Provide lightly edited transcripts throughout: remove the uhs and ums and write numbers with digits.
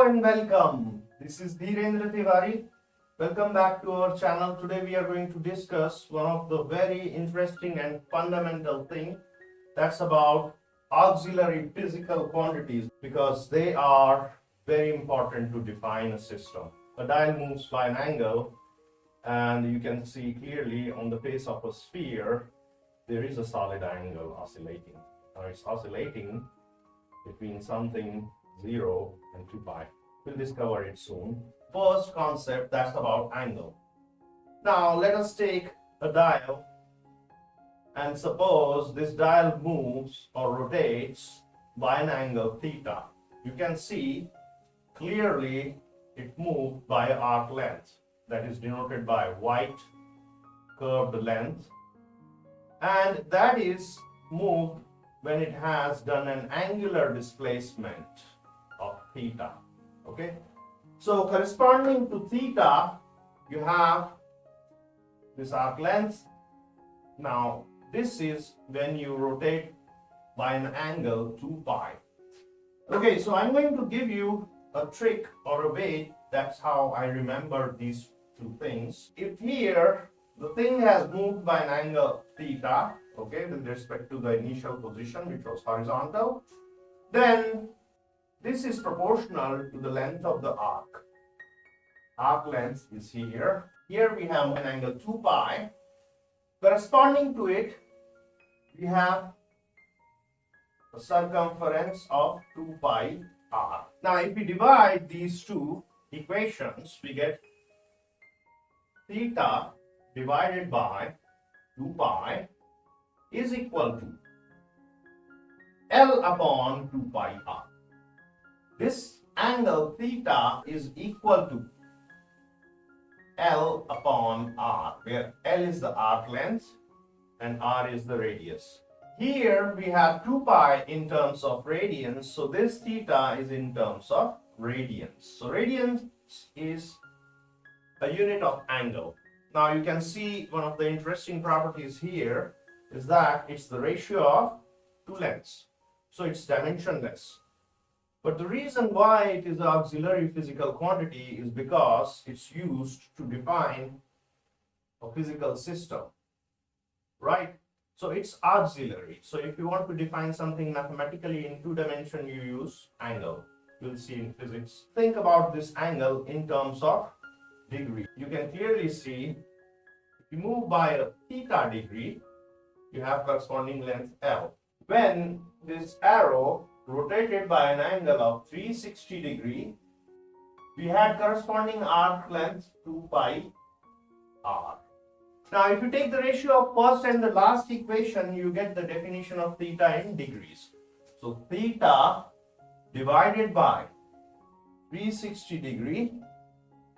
and welcome. This is Dhirendra Tiwari. Welcome back to our channel. Today we are going to discuss one of the very interesting and fundamental thing, that's about auxiliary physical quantities, because they are very important to define a system. A dial moves by an angle, and you can see clearly on the face of a sphere there is a solid angle oscillating. Now it's oscillating between something 0 and 2 pi. We'll discover it soon. First concept, that's about angle. Now let us take a dial, and suppose this dial moves or rotates by an angle theta. You can see clearly it moved by arc length, that is denoted by white curved length, and that is moved when it has done an angular displacement of theta. Okay, so corresponding to theta you have this arc length. Now this is when you rotate by an angle 2 pi. Okay, so I'm going to give you a trick or a way. That's how I remember these two things. If here the thing has moved by an angle theta, okay, with respect to the initial position, which was horizontal, then this is proportional to the length of the arc. Arc length is here. Here we have an angle 2 pi. Corresponding to it, we have a circumference of 2 pi r. Now, if we divide these two equations, we get theta divided by 2 pi is equal to L upon 2 pi r. This angle theta is equal to L upon r, where L is the arc length and r is the radius. Here we have 2 pi in terms of radians, so this theta is in terms of radians. So radians is a unit of angle. Now you can see one of the interesting properties here is that it's the ratio of two lengths, so it's dimensionless. But the reason why it is an auxiliary physical quantity is because it's used to define a physical system, right? So it's auxiliary. So if you want to define something mathematically in 2 dimensions, you use angle. You'll see in physics. Think about this angle in terms of degree. You can clearly see if you move by a theta degree, you have corresponding length L. When this arrow rotated by an angle of 360 degree, we had corresponding arc length 2 pi r. Now if you take the ratio of first and the last equation, you get the definition of theta in degrees. So theta divided by 360 degree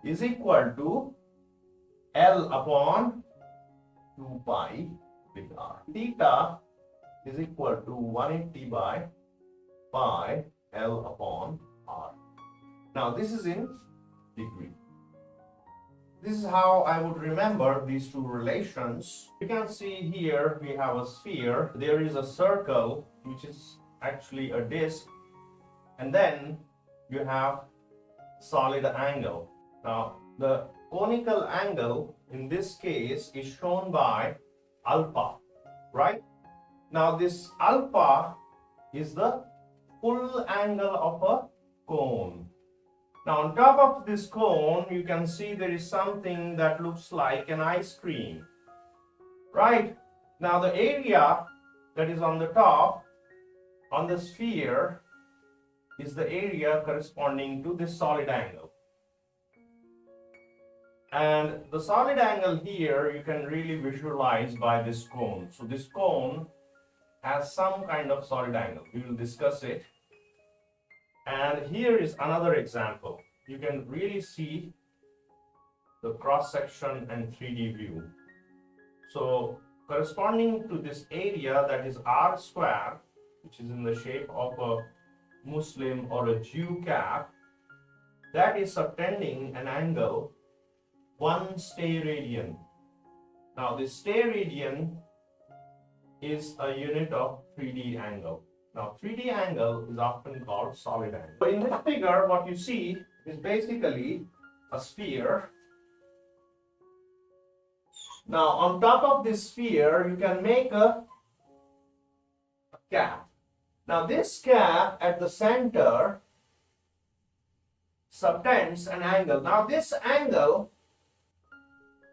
is equal to L upon 2 pi big R. Theta is equal to 180 by pi L upon R. Now this is in degree. This is how I would remember these two relations. You can see here we have a sphere. There is a circle which is actually a disk, and then you have solid angle. Now the conical angle in this case is shown by alpha, right? Now this alpha is the full angle of a cone. Now on top of this cone, you can see there is something that looks like an ice cream, right? Now the area that is on the top on the sphere is the area corresponding to this solid angle. And the solid angle here you can really visualize by this cone. So this cone has some kind of solid angle. We will discuss it. And here is another example. You can really see the cross section and 3D view. So corresponding to this area, that is r square, which is in the shape of a Muslim or a Jew cap, that is subtending an angle 1 steradian. Now this steradian is a unit of 3D angle. Now 3D angle is often called solid angle. So in this figure, what you see is basically a sphere. Now on top of this sphere, you can make a cap. Now this cap at the center subtends an angle. Now this angle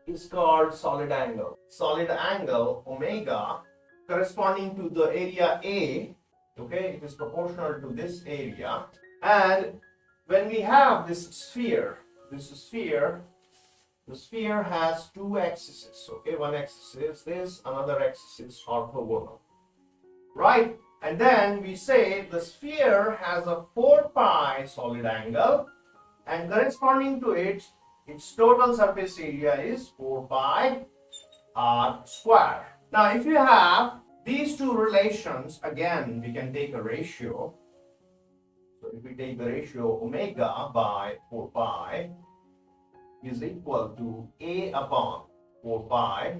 is called solid angle. Solid angle omega corresponding to the area A, okay, it is proportional to this area. And when we have this sphere, the sphere has two axes, okay, one axis is this, another axis is orthogonal, right? And then we say the sphere has a 4 pi solid angle, and corresponding to it, its total surface area is 4 pi r square. Now, if you have these two relations, again, we can take a ratio. So, if we take the ratio omega by 4 pi is equal to A upon 4 pi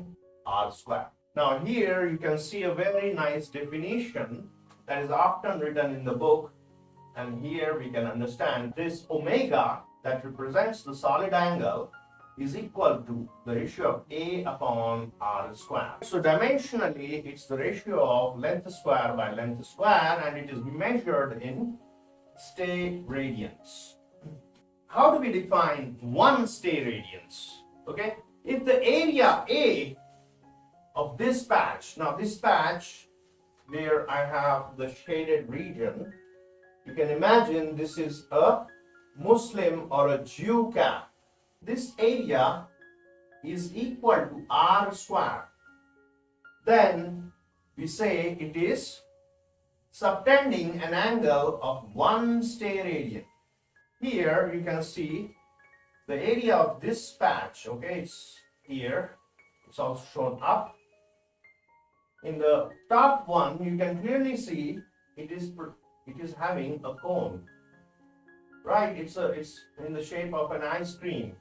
r square. Now, here you can see a very nice definition that is often written in the book. And here we can understand this omega that represents the solid angle is equal to the ratio of A upon r square. So dimensionally, it's the ratio of length square by length square, and it is measured in stay radians. How do we define one stay radians? Okay, if the area A of this patch, now this patch where I have the shaded region, you can imagine this is a Muslim or a Jew cap. This area is equal to r square. Then we say it is subtending an angle of 1 stay radian. Here you can see the area of this patch, okay, it's here, it's also shown up. In the top one, you can clearly see it is having a cone, right? It's in the shape of an ice cream.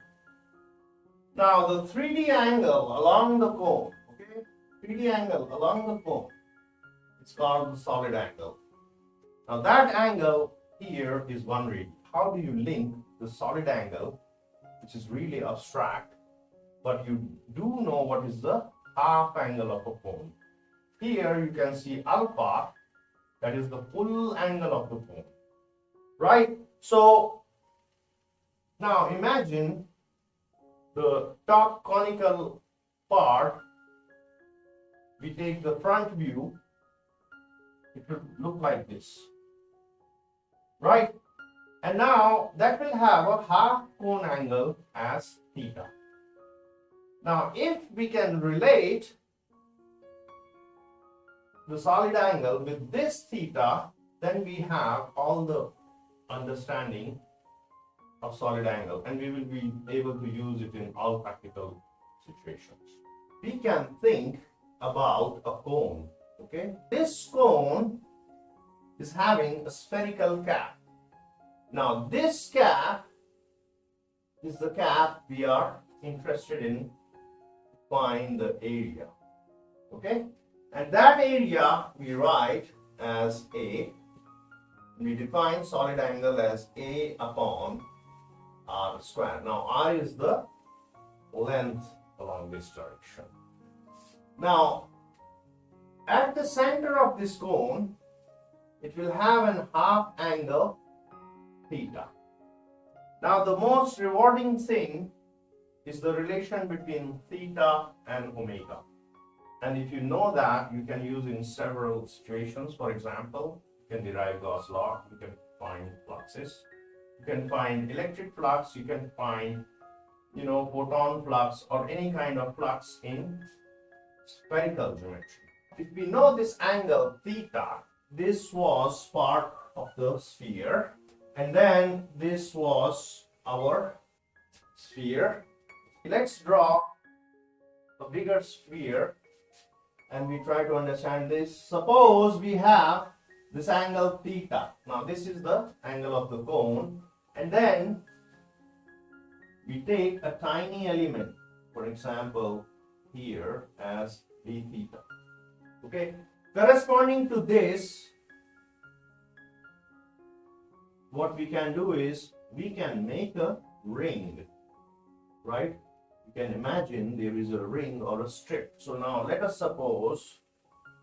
Now the 3D angle along the cone, okay, 3D angle along the cone, it's called the solid angle. Now that angle here is 1 radian. How do you link the solid angle, which is really abstract, but you do know what is the half angle of a cone? Here you can see alpha, that is the full angle of the cone, right? So now imagine the top conical part, we take the front view, it will look like this, right? And now that will have a half cone angle as theta. Now if we can relate the solid angle with this theta, then we have all the understanding of solid angle, and we will be able to use it in all practical situations. We can think about a cone, okay? This cone is having a spherical cap. Now this cap is the cap we are interested in to find the area, okay? And that area we write as A. We define solid angle as A upon r square. Now r is the length along this direction. Now at the center of this cone, it will have an half angle theta. Now the most rewarding thing is the relation between theta and omega. And if you know that, you can use in several situations. For example, you can derive Gauss law, you can find fluxes, you can find electric flux, you can find, photon flux or any kind of flux in spherical geometry. If we know this angle theta, this was part of the sphere, and then this was our sphere. Let's draw a bigger sphere and we try to understand this. Suppose we have this angle theta. Now this is the angle of the cone, and then we take a tiny element, for example here as d theta, okay? Corresponding to this, what we can do is we can make a ring, right? You can imagine there is a ring or a strip. So now let us suppose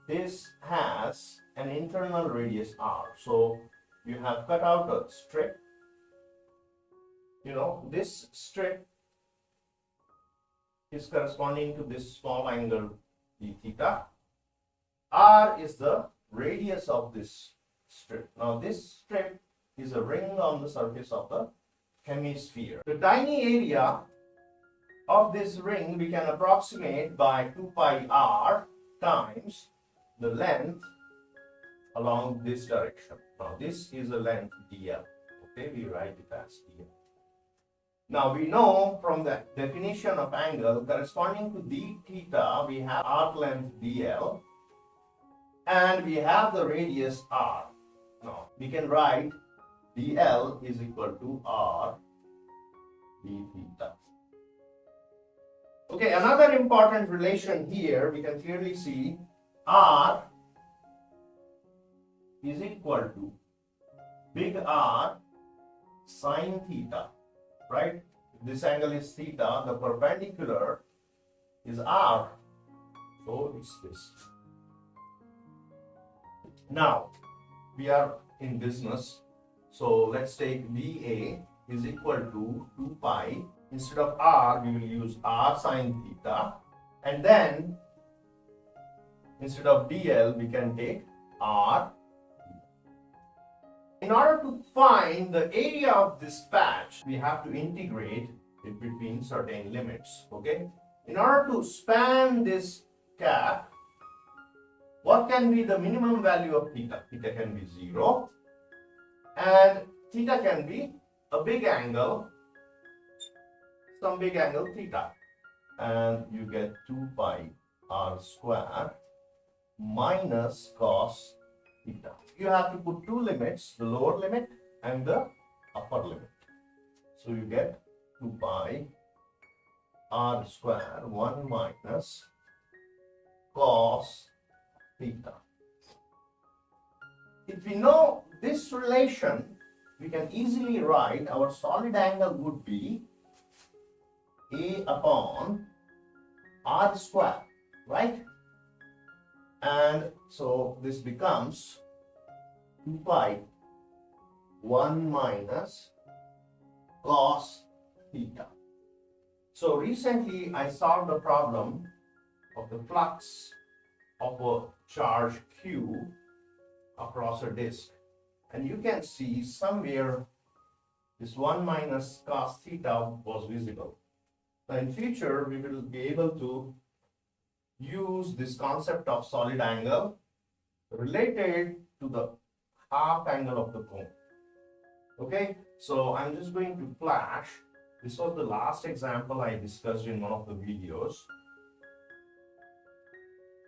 this has an internal radius r. So you have cut out a strip. This strip is corresponding to this small angle d theta. R is the radius of this strip. Now this strip is a ring on the surface of the hemisphere. The tiny area of this ring we can approximate by 2 pi r times the length along this direction. Now this is a length dl. Okay, we write it as dl. Now we know from the definition of angle corresponding to d theta, we have arc length dl and we have the radius r. Now we can write dl is equal to r d theta. Okay, another important relation here, we can clearly see r is equal to big R sine theta, right? If this angle is theta, the perpendicular is r, so it's this. Now we are in business, so let's take VA is equal to 2 pi. Instead of r, we will use r sine theta, and then instead of dl, we can take r. In order to find the area of this patch, we have to integrate it between certain limits. Okay. In order to span this cap, what can be the minimum value of theta? Theta can be 0, and theta can be a big angle, some big angle theta, and you get 2 pi r square minus cos theta. You have to put two limits, the lower limit and the upper limit. So you get 2 pi r square 1 minus cos theta. If we know this relation, we can easily write our solid angle would be a upon r square, right? And so this becomes 2 pi 1 minus cos theta. So recently I solved the problem of the flux of a charge q across a disk, and you can see somewhere this 1 minus cos theta was visible. Now in future we will be able to use this concept of solid angle related to the half angle of the cone. Okay, so I'm just going to flash. This was the last example I discussed in one of the videos,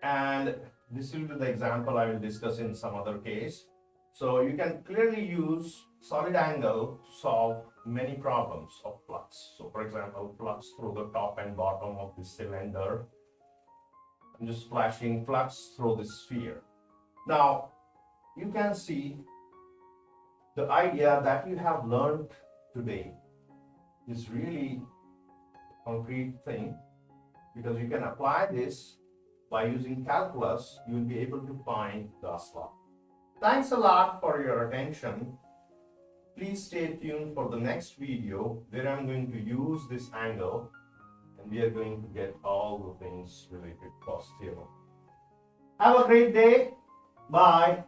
and this will be the example I will discuss in some other case. So you can clearly use solid angle to solve many problems of flux. So for example, flux through the top and bottom of this cylinder. I'm just flashing flux through this sphere. Now you can see the idea that you have learned today is really a concrete thing, because you can apply this by using calculus. You will be able to find Gauss law. Thanks a lot for your attention. Please stay tuned for the next video where I'm going to use this angle and we are going to get all the things related to Gauss theorem. Have a great day. Bye.